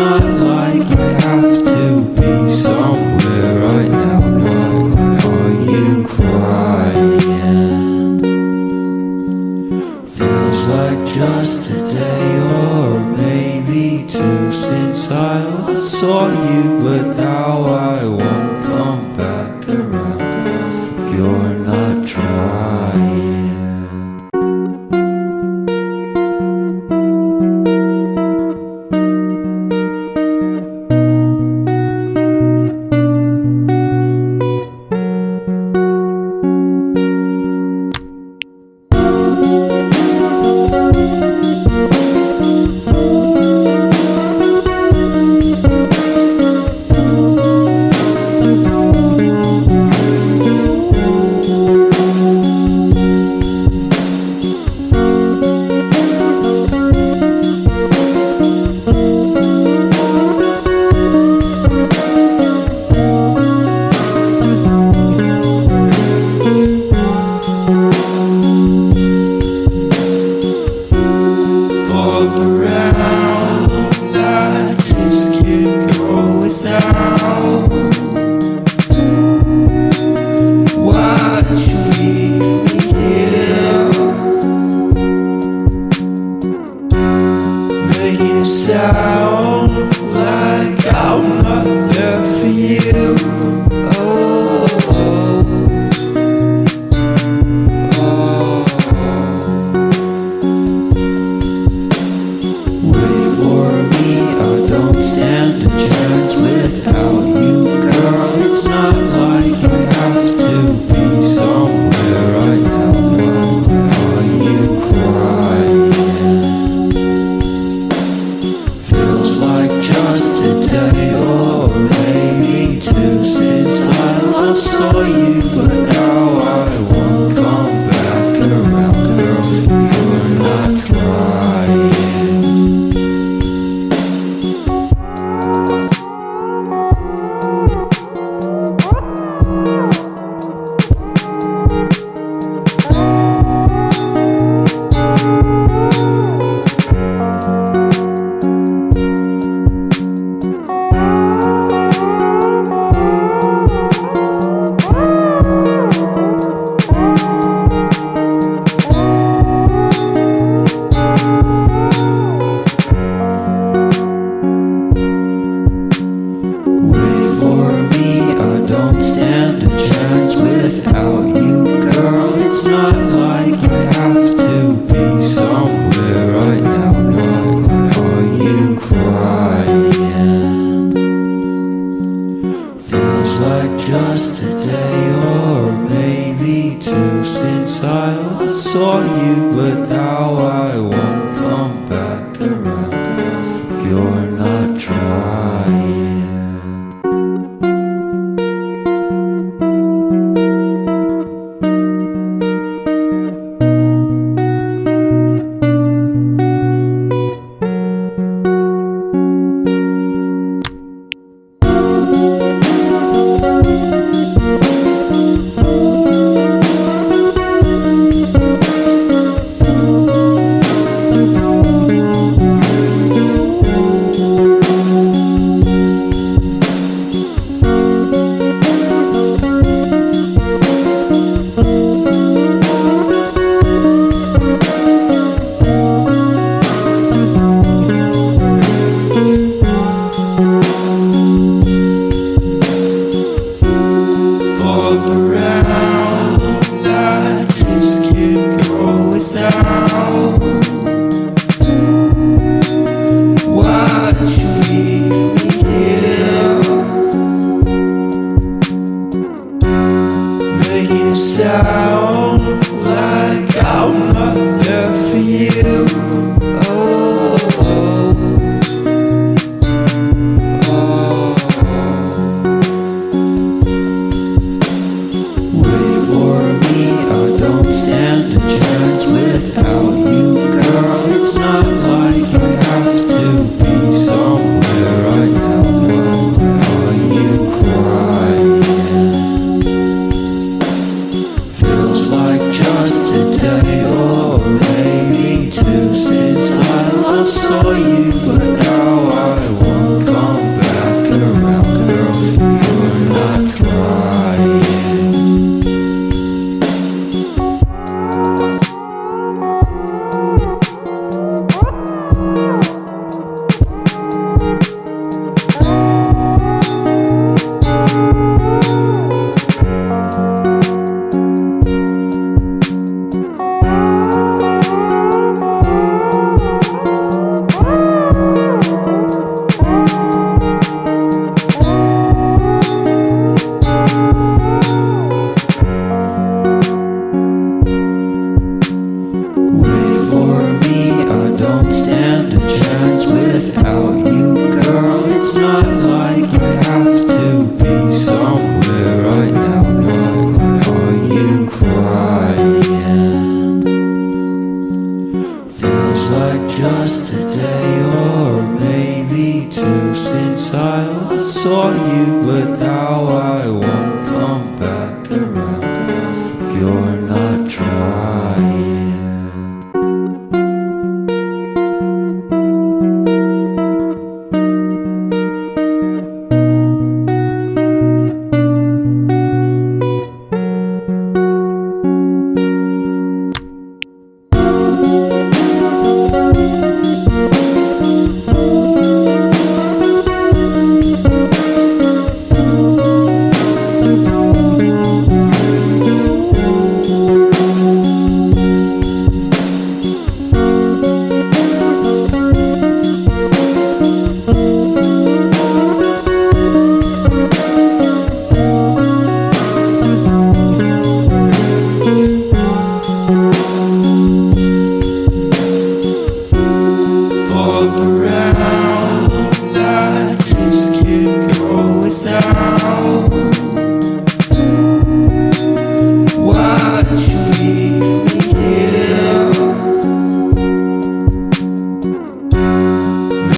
not like I have to be somewhere right now. Why are you crying? Feels like just a day or maybe two since I last saw you, but now I won't come back around if you're not trying. Sound like I'm not there for you. Oh, wait for me, I don't stand a chance without you, girl. It's not like I have to be somewhere right now. Why are you crying? Just a day or maybe two since I last saw you, but now I won't come back around, girl, if you're not trying. Without you, girl, it's not like I have to be somewhere right now. Why are you crying?